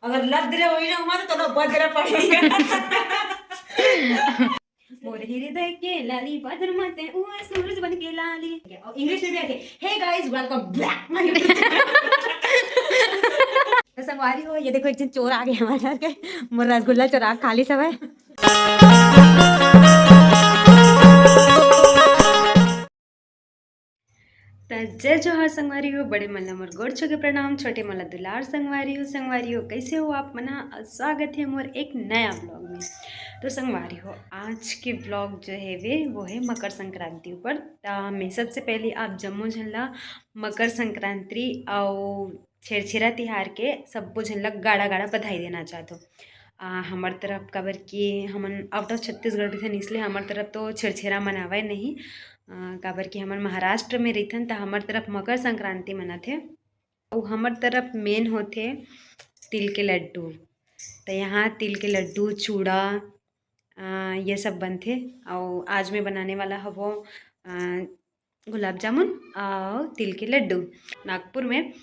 अगर लग दे वही ना हुआ तो बदरा पड़ेगा। मोर हृदय के लाली बादल माते हुए सूरज बन के लाली। और इंग्लिश में भी आते hey guys welcome back my तो संगवारी हो ये देखो एक दिन चोर आ गए हमारे घर के मोर रसगुल्ला चोरा खाली सब है। जय जोहार संगवारी हो, बड़े मल्ला मोर गोड़ छो के प्रणाम, छोटे मल्ला दुलार संगवारी हो कैसे हो आप मना। स्वागत है मोर एक नया ब्लॉग में। तो संगवारी हो आज के ब्लॉग जो है वो है मकर संक्रांति ऊपर। मैं सबसे पहले आप जम्मू झल्ला मकर संक्रांति और छेरछेरा तिहार के सबको झल्ला गाड़ा गाड़ा बधाई देना चाहते हो। हमार तरफ काबर कि हमन आउट ऑफ छत्तीसगढ़ थे इसलिए हमार तरफ तो छेरछेरा मनावे नहीं। काबर कि हमर महाराष्ट्र में रहीथन तो हमार तरफ मकर संक्रांति मनाथे और हमार तरफ मेन होथे तिल के लड्डू। तो यहाँ तिल के लड्डू चूड़ा ये सब बनते और आज मैं बनाने वाला है वो गुलाब जामुन और तिल के लड्डू। नागपुर में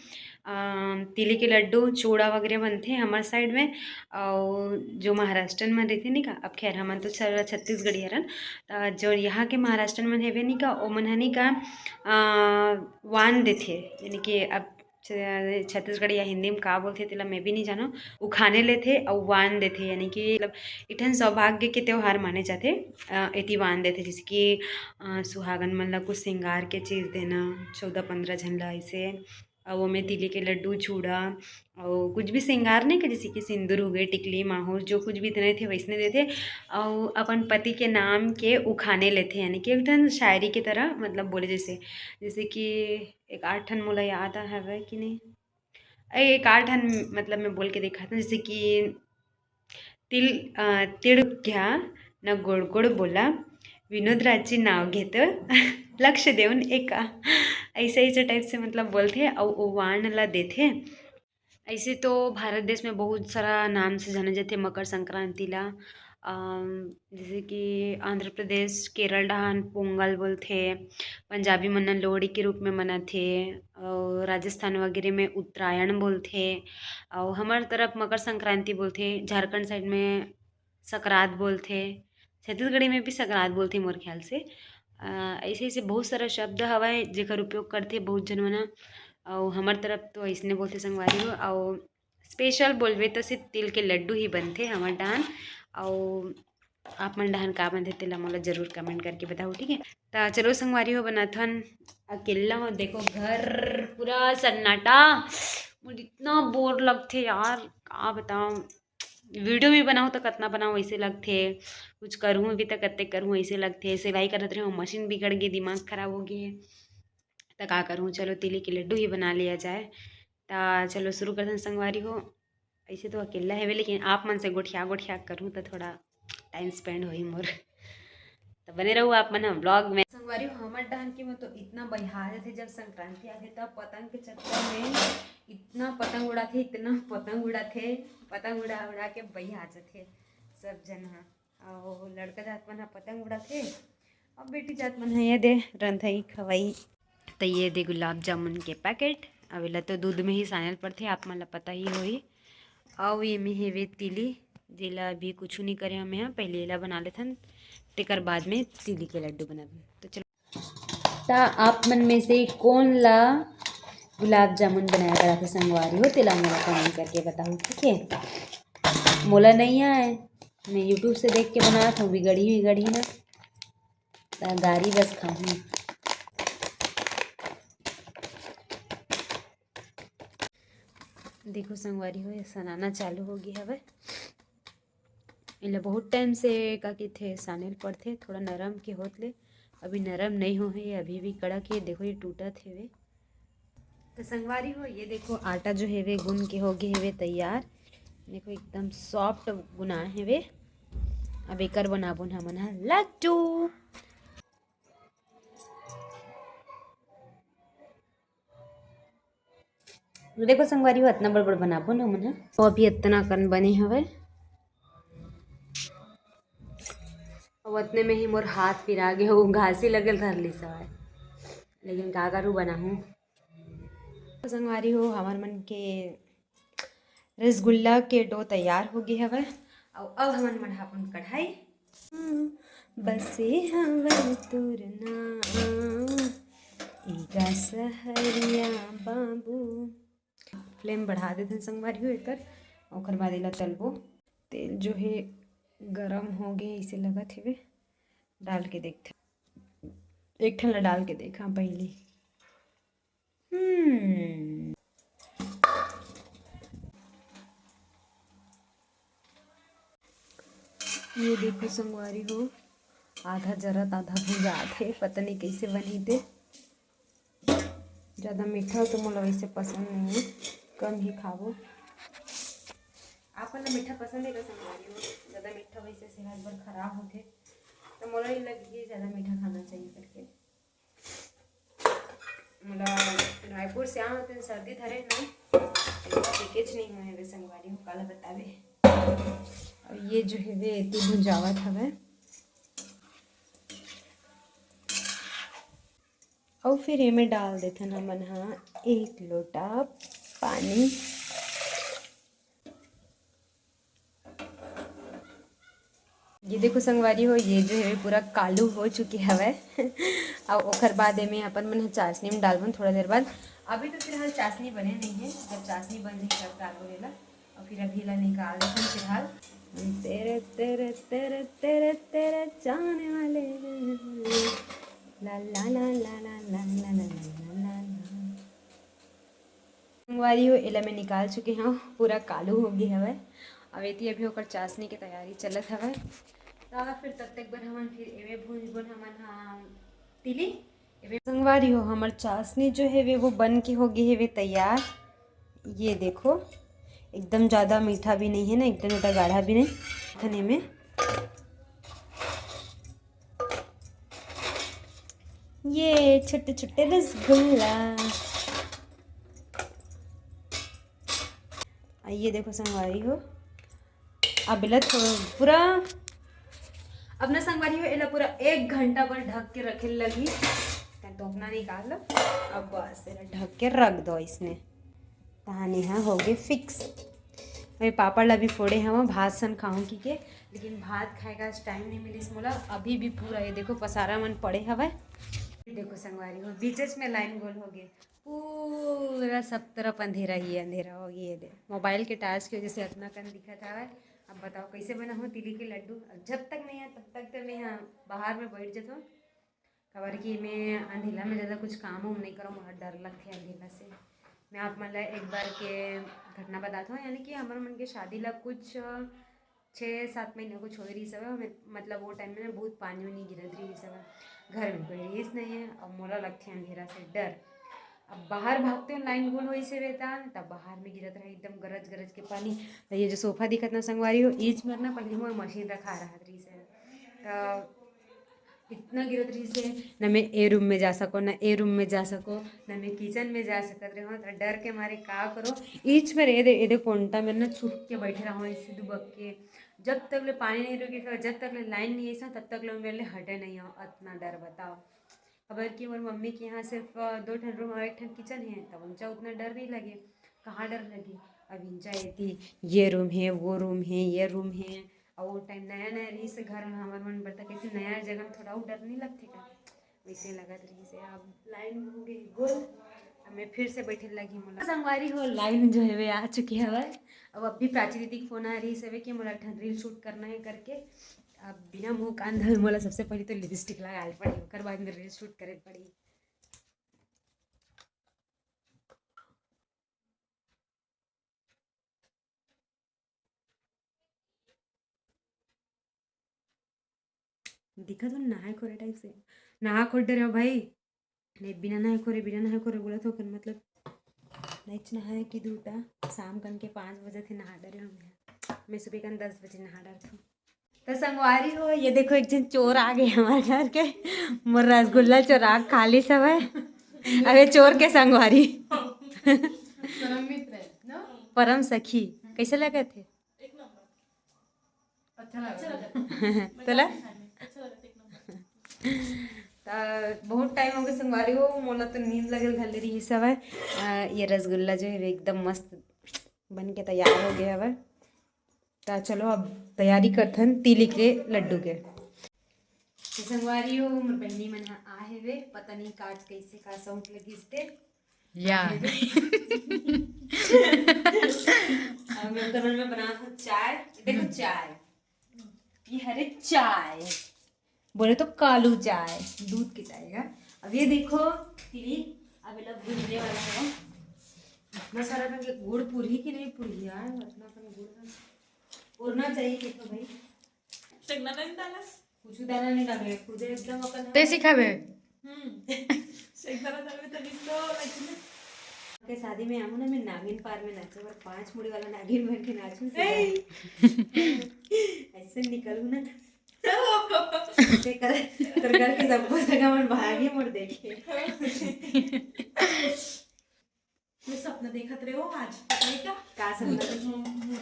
तिल के लड्डू चूड़ा वगैरह बनते हैं हमारे साइड में। और जो महाराष्ट्र में रहते नहीं का, अब खैर हम तो छत्तीसगढ़ी हरन जो यहाँ के महाराष्ट्र में हेवे नहीं का ओ मन हनी का वान देते, यानी कि अब छत्तीसगढ़ी या हिंदी में का बोलते तेला मैं भी नहीं जानो। वो खाने लेते और वान देते, यानी कि मतलब इठन सौभाग्य के त्यौहार माने जाते। एती वान देते जैसे कि सुहागन मन ला कुछ श्रृंगार के चीज़ देना 14-15 झन ला ऐसे। और वो में तिली के लड्डू चूड़ा और कुछ भी श्रृंगार नहीं के जैसे कि सिंदूर हो गए टिकली माहौर जो कुछ भी देने थे वैसने देते। और अपन पति के नाम के उखाने लेते, यानी कि एक ठन शायरी की तरह मतलब बोले जैसे कि एक 8 ठन मोला याद है कि नहीं, एक 8 ठन मतलब मैं बोल के देखा था जैसे कि तिळ घ्या न गोड गोड बोला विनोदराजची नाव घेतं लक्ष देऊन एका, ऐसे टाइप से मतलब बोलते और वाण ला देते। ऐसे तो भारत देश में बहुत सारा नाम से जाना जाते मकर संक्रांति ला। जैसे कि आंध्र प्रदेश केरल डहान पोंगल बोलते, पंजाबी मन लोहड़ी के रूप में मनाथे और राजस्थान वगैरह में उत्तरायण बोलते और हमारे तरफ मकर संक्रांति बोलते। झारखंड साइड में सकरात बोलते, छत्तीसगढ़ी में भी सकरात बोलते मोर ख्याल से। ऐसे ऐसे बहुत सारा शब्द हवाए जेकर उपयोग करते बहुत जन मना और हमार तरफ तो ऐसने बोलते संगवारी हो। और स्पेशल बोलबे तो सिर्फ तिल के लड्डू ही बनते हमार डहान। और आप मन डहान का बनते तेला मोला जरूर कमेंट करके बताओ, ठीक है। तो चलो संगवारी हो बनाथन अकेला हो, देखो घर पूरा सन्नाटा, मुझे इतना बोर लगते यार का बताऊँ। वीडियो भी बनाऊँ तो कितना बनाऊँ ऐसे लगते, कुछ करूँ भी तो कत्ते करूँ ऐसे लगते। सिलाई करते रहूँ मशीन बिगड़ गई दिमाग ख़राब हो गई है तो का करूँ। चलो तिली के लड्डू ही बना लिया जाए। तो चलो शुरू करते हैं संगवारी हो। ऐसे तो अकेला है वे लेकिन आप मन से गोठिया करूँ तो थोड़ा टाइम स्पेंड हो मोर। तो बने रहो आप मन ब्लॉग में। संगवारी हो हमार डहान के में तो इतना बहिहा थे जब संक्रांति आते तब पतंग के चक्कर में इतना पतंग उड़ाते पतंग उड़ा के बहिहा जाते सब जन। और लड़का जात मन पतंग उड़ाते और बेटी जात मन ये दे रंधई खवाई। तो ये दे गुलाब जामुन के पैकेट अवेला तो दूध में ही सानल पड़ते आप मन पता ही होई। और ये में हेवे तिली जेला अभी कुछ नहीं करे हम यहाँ पहले एला बना लेथन तेकर बाद में तिली के लड्डू बना। तो चलो ता आप मन में से कौन ला गुलाब जामुन बनाया करा था संगवारी हो तेला मोला कमेंट करके बताओ, ठीक है। मोला नहीं आए, मैं यूट्यूब से देख के बनाता हूँ बिगड़ी ना गारी बस खाऊँ। देखो संगवारी हो सनाना चालू हो गया हवे। इला बहुत टाइम से का के थे सानेल पड़थे थोड़ा नरम के होत ले, अभी नरम नहीं हो है अभी भी कड़क है। देखो ये टूटा थे वे। तो संगवारी हो ये देखो आटा जो है वे गुन के हो गए है वे तैयार। देखो एकदम सॉफ्ट गुना है वे। अब एकर बनाबो हमन ह लड्डू। देखो संगवारी हो इतना बड़ बनाबो ना हमन ह तो अभी इतना कन बने हवे और उतने में ही मोर हाथ पिरा गए हो घासी लगल धर ली सवाय, लेकिन का करूँ बनाहूँ। संगवारी हो हमार मन के रसगुल्ला के डो तैयार हो गए हवे और अब हमन मढ़ापन कढ़ाई बसे हवन तुरना एगा सहरिया बाबू। फ्लेम बढ़ा देते संगवारी हो एकर ओकर बाद एला तलबो। तेल जो है गरम हो गए इसे लगत हेवे डाल के देखते एक ठन ला डाल के देखा पहले। ये देखो संगवारी हो आधा जरत आधा भुजात है पता नहीं कैसे बनी थे। ज़्यादा मीठा तो मोला वैसे पसंद नहीं है कम ही खाबो। आपन ला मीठा पसंद है का संगवारी हो? ज़्यादा मीठा वैसे सेहत बर खराब होते तो मोला ही लगी ज़्यादा मीठा खाना चाहिए करके। मोला रायपुर से आए होते सर्दी धरे नहीं लीकेज नहीं हुए वे संगवारी हो काला बतावे। और ये जो है वे इतनी भुंजावत हवे और फिर इमें डाल देथन हमन हाँ 1 लोटा पानी। ये देखो संगवारी हो ये जो है पूरा कालू हो चुकी हवे और ओकर बाद में अपन मन चाशनी में डालबन थोड़ा देर बाद। अभी तो फिलहाल चाशनी बने नहीं है जब चाशनी बन जाए तब डाल देला और फिर अभी ला निकाल देते फिलहाल। तेरे तेरे तेरे तेरे तेरे जाने वाले ला ला ला ला ला ला ला ला ला ला। संगवारी हो एला में निकाल चुके हैं पूरा कालू हो गई हवे। अब एती अभी ओकर चाशनी की तैयारी चलत हवे तो फिर तब तक बर हमन फिर एवे भूंजबन हमन हाँ तिली। संगवारी हो हमार चाशनी जो है वे वो बन के हो गई है वे तैयार। ये देखो एकदम ज़्यादा मीठा भी नहीं है ना एकदम ज़्यादा गाढ़ा भी नहीं खाने में। ये छोटे छोटे रसगुल्ला ये देखो संगवारी हो अब इला पूरा अपना संगवारी हो इला पूरा 1 घंटा पर ढक के रखे लगी तो अपना निकाल लो। अब बस ढक के रख दो इसने कहानी हाँ हो गए फिक्स। मैं पापड़ ला भी फोड़े हम भात सन खाऊँ की के लेकिन भात खाएगा टाइम नहीं मिली मोला। अभी भी पूरा ये देखो पसारा मन पड़े हवा। देखो संगवारी हो बीच में लाइन गोल हो गए पूरा सब तरफ अंधेरा ही अंधेरा हो गया। ये मोबाइल के टार्च की वजह से इतना कन दिखा था। अब बताओ कैसे बना हो तिली के लड्डू। जब तक नहीं है तब तक तो मैं यहाँ बाहर में बैठ जाता हूँ खबर कि मैं अंधेला में ज़्यादा कुछ काम उम नहीं करूँ मुझे डर लगता है अंधेला से। मैं आप मतलब एक बार के घटना बताता हूँ यानी कि हमारे मन के शादी ला कुछ 6-7 महीने कुछ हो रही सब मतलब वो टाइम में बहुत पानी वानी गिरत रही सब घर में कोई रेस नहीं है और मोला लगते हैं अंधेरा से डर। अब बाहर भागते हो लाइन गोल हो से रहता तब बाहर में गिरत रहा एकदम गरज गरज के पानी। तो ये जो सोफा दिखत ना संगवारी हो ईच में ना पहले वो मशीन रखा रहा रही से इतना गिरत रही से न मैं ए रूम में जा सको न ए रूम में जा सको न मैं किचन में जा सकत रहे हो तो डर के मारे का करो ईच में ए कोंटा में ना छुप के बैठे रहो ऐसे दुबक के। जब तक ले पानी नहीं रुकी जब तक ले लाइन नहीं ऐसा तब तक ले मेरे लिए हटे नहीं हो इतना डर बताओ। खबर कि मोर मम्मी के यहाँ सिर्फ 2 ठन रूम और 1 ठन किचन है तब उनका उतना डर नहीं लगे कहाँ डर लगे। अब इंचा येती ये रूम है वो रूम है ये रूम है और वो टाइम नया नया रही से घर में हमारे मन बढ़ता कैसे नया जगह में थोड़ा डर नहीं लगते का वैसे लगत रही से। अब लाइन हो गई गोल अब मैं फिर से बैठे लगी मोला संगवारी हो लाइन जो है वे आ चुकी है। अब भी प्राची दीदी की फोन आ रही से कि मोला रील शूट करना है करके। अब बिना मुँह कान धोए मोला सबसे पहले तो लिपस्टिक लगा पड़ी ओकर बाद में रील शूट करे पड़ी। दिखा तो नहाए खोरे टाइप से नहा खोट दे रहे हो भाई नहीं बिना नहाए खोरे बोला तो कर मतलब नहीं नहाए कि दूटा शाम कन के 5 बजे थे नहा डरे हो मैं सुबह कन 10 बजे नहा डर थी। तो संगवारी हो ये देखो एक जन चोर आ गए हमारे घर के मोर रसगुल्ला चोरा खाली सब है। अरे चोर के संगवारी परम सखी कैसे लगे थे तोला बहुत टाइम हो गया संगवारी हो मोला तो नींद लगल घले रही सब है। ये रसगुल्ला जो है एकदम मस्त बन के तैयार हो गया अब। तो चलो अब तैयारी करथन तिली के लड्डू के। तो संगवारी हो मोर बहनी मन आहे वे, पता नहीं काज कैसे का सौंप लगिस ते या अब मैं उधर में बना हूँ चाय। देखो चाय, ये हरे चाय बोले तो कालू चाय, दूध की चाय का। अब ये देखो तिली अब ये भूनने वाला है। इतना सारा करके गुड़ पूरी की नहीं पूरी यार, इतना कर गुड़ उड़ना चाहिए। देखो भाई चकना नहीं डाला, कुछ दाना नहीं डाले, खुद एकदम अपन ते सिखावे शेकदाना डाले तभी तो लेकिन के शादी में आऊँ ना, मैं नागिन पार में नाचूं और 5 मुड़ी वाला नागिन बन के नाचूं ऐसे निकलूं ना ऐसे कर के सबको जगह मन भागी मोड़ देखे। मैं सपना देखत रहे हो आज, पता है क्या का सपना?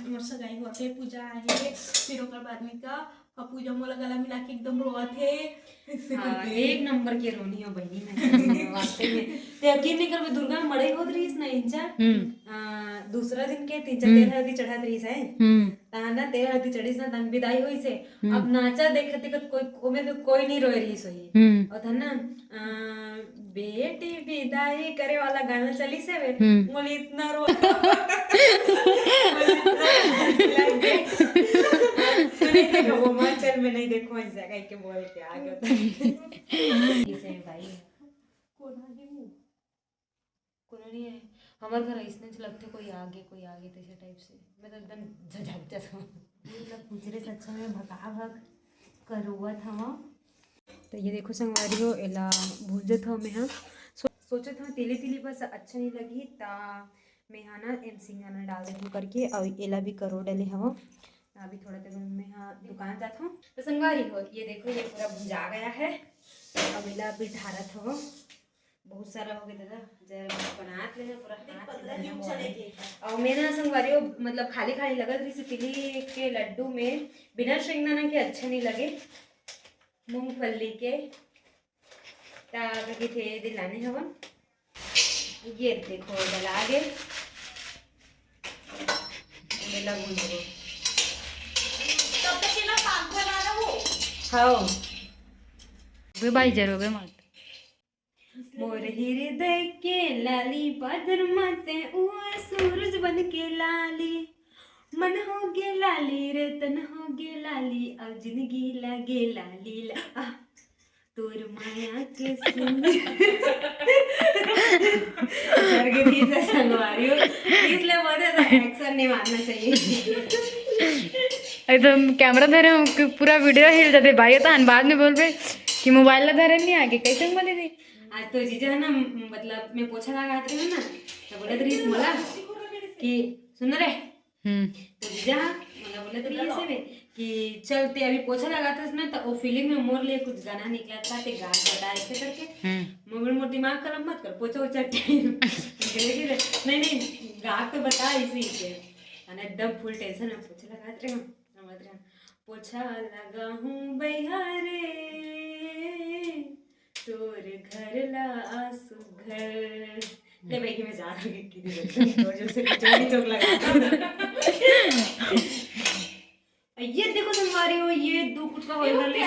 मोर सगाई होते, पूजा आहे, फिर ओकर बाद में का पूजा मोला गला मिला के एकदम रोवत है। हाँ, एक नंबर के रोनी हो बहनी में वास्ते में। ते यकीन नहीं करबे, दुर्गा मड़ई होत रहीस ना इंचा दूसरा दिन के 3-4 तेल हल्दी चढ़ात रहीस है ताना तेल हल्दी चढ़ीस ना तंग विदाई होई से। अब नाचा देखत देखत कोई ओमे तो कोई नहीं रोए रहीस होई और था ना बेटी विदाई करे वाला गाना चली से वे मोली इतना रो चल मैं नहीं देखो इस जगह के बोल के आ गया इसे भाई कौन आ गया कौन नहीं है हमारे घर इसने लगते कोई आगे तैसे टाइप से। मैं तो एकदम झझक जाता हूँ मतलब गुजरे सच्चा में भग करुआ था। तो ये देखो संगवारी हो एला भूंजत हो मैं हाँ सोचत हूँ तिली तिली बस अच्छा नहीं लगी ता मैं हाँ ना एम सिंगाना डाल देती हूँ करके और एला भी करो डले हवा। अभी थोड़ा देर में मैं हाँ दुकान जाता हूँ। तो संगवारी हो ये देखो ये पूरा भुंजा गया है। अब एला अभी ढारत हो बहुत सारा हो गया दादा जब बना लेना पूरा और मैं ना संगवारी हो मतलब खाली खाली लगत रही से तिली के लड्डू में बिना शेंगदाना के अच्छा नहीं लगे। मूंगफली के ताकि थे दिलाने हवन ये देखो डला गए लगू हाँ भाई जरूर मत मोर हृदय के लाली बादर माते सूरज बन के लाली मन हो गे लाली रे तन हो गे लाली अब जिंदगी लगे लाली ला तोर माया के संगवारी हो इसलिए बोलते एक्शन नहीं मारना चाहिए। एकदम कैमरा धरे हो पूरा वीडियो हिल जाते भाई तो बाद में बोल पे कि मोबाइल ला धरे नहीं आगे कैसे बोले थी आज तो जीजा है ना मतलब मैं पोछा लगाते हूँ ना तो बोले रही मला कि सुन रे तो जीजा मतलब बोले रही ऐसे कि चलते अभी पोछा लगाते ना तो वो फीलिंग में मोर लिए कुछ गाना निकला था ते गान बता ऐसे करके मोर दिमाग खराब मत कर पोछा उछा नहीं गा तो बता इसी से एकदम फुल टेंशन में पोछा लगाते रहे पोछा लगा हूँ बिहारे तोर घर ला आसु घर ले भाई कि मैं जा रही हूँ चोक लगा ये देखो तुम्हारी हो ये 2 फुट का होल ले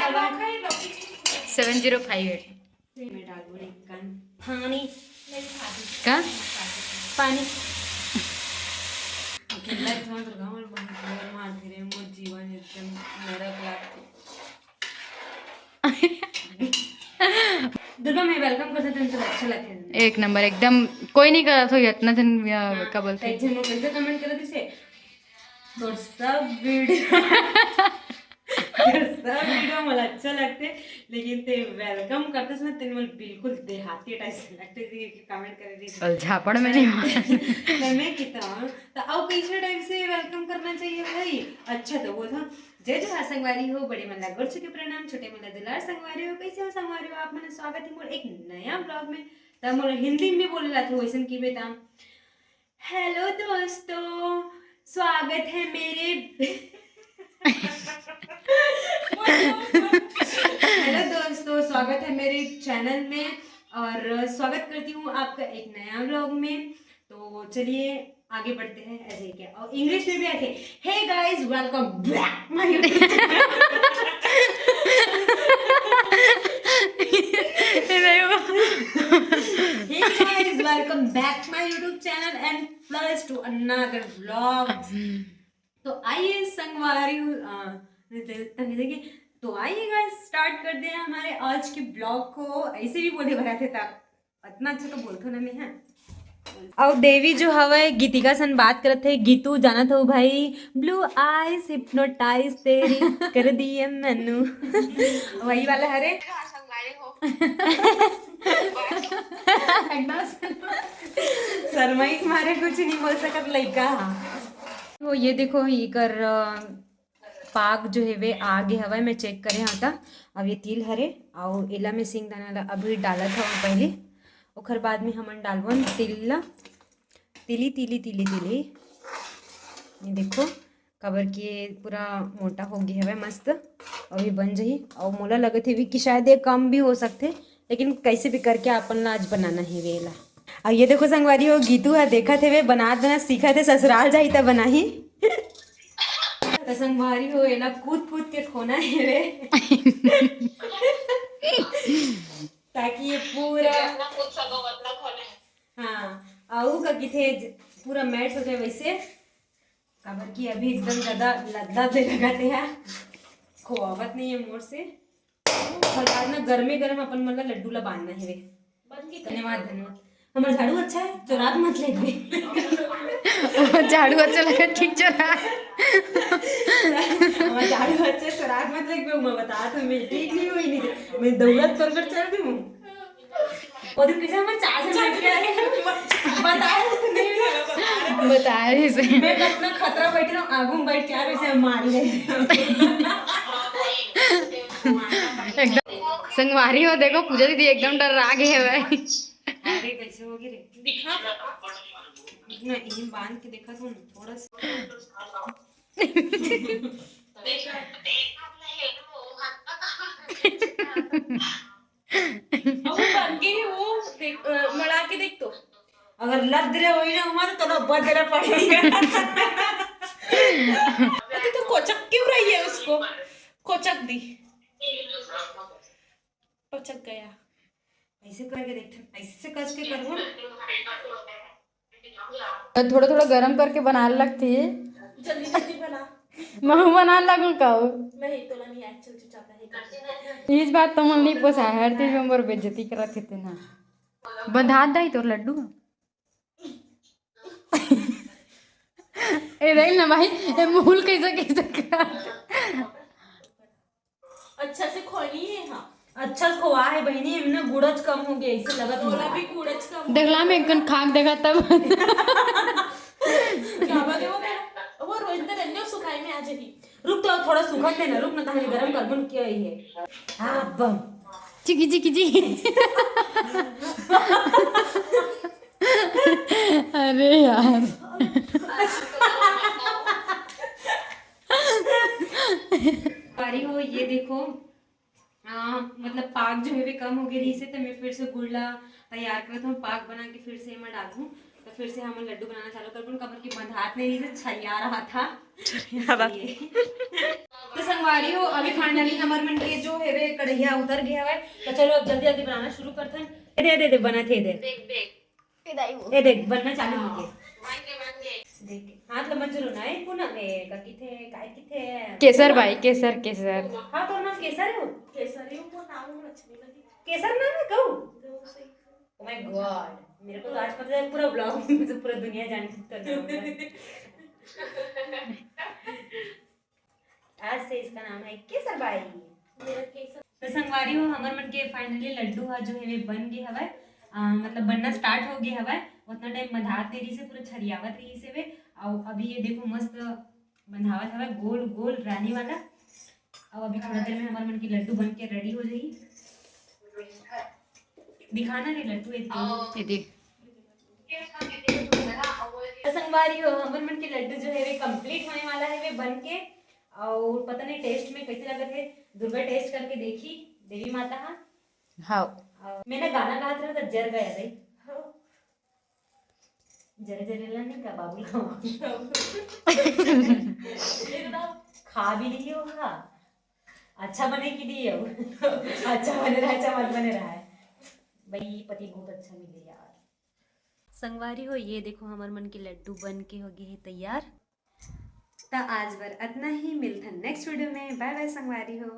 7058 मैं डाल दूँ एक कान पानी का पानी लाइट समझ रहा हूँ मार फिरे मोर जीवन एकदम नरक लागते दुर्गा मैं वेलकम करते हैं तो अच्छा लगता है एक नंबर एकदम कोई नहीं करा तो इतना जन क्या बोलते हैं जन कैसे कमेंट कर दी से तो सब वीडियो मला अच्छा लगते लेकिन ते वेलकम करते समय तेन मला बिल्कुल देहाती टाइप से लगते थे कि कमेंट कर दी और झापड़ में नहीं तो मैं कितना तो अब कैसे टाइप से वेलकम करना चाहिए भाई। अच्छा तो वो था जय जय संगवारी हो बड़े मन गोर छुके प्रणाम छोटे मन दुलार संगवारी हो कैसे हो संगवारी हो आप मन स्वागत है मोर एक नया ब्लॉग में। तो मोर हिंदी में बोलला था वैसे की बेटा हेलो दोस्तों स्वागत है मेरे हेलो दोस्तों स्वागत है मेरे चैनल में और स्वागत करती हूँ आपका एक नया व्लॉग में। तो चलिए आगे बढ़ते हैं ऐसे क्या, और इंग्लिश में भी ऐसे, hey guys welcome back my YouTube hey guys welcome back my YouTube channel and plus to another vlog. तो आइए संगवारी देखिए, तो आइए गाइस स्टार्ट करते हैं हमारे आज के ब्लॉग को। ऐसे भी बोले भरा थे तब इतना अच्छा तो बोलते ना मैं है। और देवी जो हवे गीतिका सन बात करत थे, गीतू जाना था भाई, ब्लू आईज हिप्नोटाइज तेरी कर दिए मैनू वही वाला हरे एकदम शर्माई मारे कुछ नहीं बोल सकत लइका। तो ये देखो ये कर पाक जो है वे आगे हवा मैं चेक करे हाँ था। अब ये तिल हरे और एला में सिंग दाना अभी डाला था पहले, ओखर बाद में हमन डालबन तिल तिली तिली तिली तिली। ये देखो कबर के पूरा मोटा हो गया है मस्त, अभी बन जाही। और मोला लगे थे भी कि शायद ये कम भी हो सकते, लेकिन कैसे भी करके अपन आज बनाना है वेला। और ये देखो संगवारी हो गीतू है देखा थे वे बना सीखा थे, ससुराल जाही तब बना ही तो संगवारी हो एला कूद कूद के खोना है वे ताकि ये पूरा हाँ आऊ का किथे पूरा मैट हो जाए वैसे। काबर की अभी एकदम ज्यादा लद्दा दे लगाते हैं, खोआवत नहीं है मोर से। और ना गर्मे गर्म अपन मतलब लड्डू ला बांधना है वे। धन्यवाद धन्यवाद। हमारा झाड़ू अच्छा है, चुरात मत ले दे झाड़ू अच्छा लगा, ठीक चला हमारा झाड़ू अच्छा चुरात मत ले दे। मैं बता तो मैं ठीक नहीं हुई नहीं, मैं दौड़त कर चल रही हूँ और दिन किसी में चार से बैठ के बताया इसे मैं अपना खतरा बैठ रहा हूँ, आगू में बैठ के आ रहे मार ले एकदम संगवारी हो देखो पूजा दीदी एकदम डर आ गए है भाई। अरे कैसे होगी रे दिखा इतना इन बांध के देखा तुम थोड़ा सा मड़ा के देख तो अगर लग रहे हो ना हमारे तो बदरा पड़ेगा तो कोचक क्यों रही है उसको, कोचक दी कोचक गया। ऐसे करके देख, ऐसे कस के करो थोड़ा थोड़ा गरम करके बनाने लगती है, जल्दी जल्दी बना महू बना लगू का नहीं तो नहीं एक्चुअल चाहता है इस बात तो मन नहीं पोसा हर चीज में मोर बेइज्जती करत थे ना। बंधा दई तोर लड्डू ए देख ना भाई ए मूल कैसे कैसे अच्छा से खोनी है। हाँ अच्छा से खोआ है बहनी, हमने गुड़च कम हो गया इसे लगा थोड़ा भी गुड़च कम देखला में एक खाक देखा तब क्या बात है वो रोज तो रहने सुखाई में आ जाएगी। रुक तो थोड़ा सुखा देना, रुक ना तो हमें गरम कर बन क्या है। हां बम चिकी चिकी जी अरे यार पारी हो ये देखो मतलब पाक जो है वे कम हो गई से, तो मैं फिर से गुड़ला तैयार करता हूँ, पाक बना के फिर से मैं डालूँ तो फिर से हम लड्डू बनाना चालू कर दूँ। कबर की बंधात नहीं से छया रहा था तो संगवारी हो अभी फाइनली हमारे मन के जो है वे कढ़ैया उतर गया है, तो चलो अब जल्दी जल्दी बनाना शुरू करते हैं। दे दे दे बना थे दे ए देख बनना चालू हो गया देख हाथ ला मंजूर ना है पुना ए का किथे काय किथे केसर भाई केसर केसर हाँ तो नाम केसर है, केसर है वो नाम में अच्छी नहीं लगी, केसर नाम है गौ ओ माय गॉड मेरे को तो आज पता है पूरा ब्लॉग में से पूरा दुनिया जाने आज से इसका नाम है केसर भाई मेरा केसर। तो संगवारी हो हमार मन के फाइनली लड्डू हा जो है वे बन गए हवा, मतलब बनना स्टार्ट हो गया हवा। उतना टाइम बंधात तेरी से पूरा छरियावत रही से वे और अभी ये देखो मस्त बंधावत हवा गोल गोल रानी वाला। और अभी थोड़ा देर में हमारे मन की लड्डू बन के रेडी हो जाएगी। दिखाना नहीं लड्डू एक संगवारी हो हमारे मन के लड्डू जो है वे कंप्लीट होने वाला है वे बन के। और पता नहीं टेस्ट में कैसे लगे थे, दुर्गा टेस्ट करके देखी देवी माता हाँ हाँ मैंने गाना गा था तो जर गया रे जरे जरेला नहीं का बाबू खा भी नहीं होगा अच्छा बने कि नहीं हो अच्छा बने रहा अच्छा मत बने रहा है भाई पति बहुत अच्छा मिले यार संगवारी हो ये देखो हमार मन के लड्डू बन के हो गए हैं तैयार तो आज बार इतना ही मिलता नेक्स्ट वीडियो में बाय बाय संगवारी हो।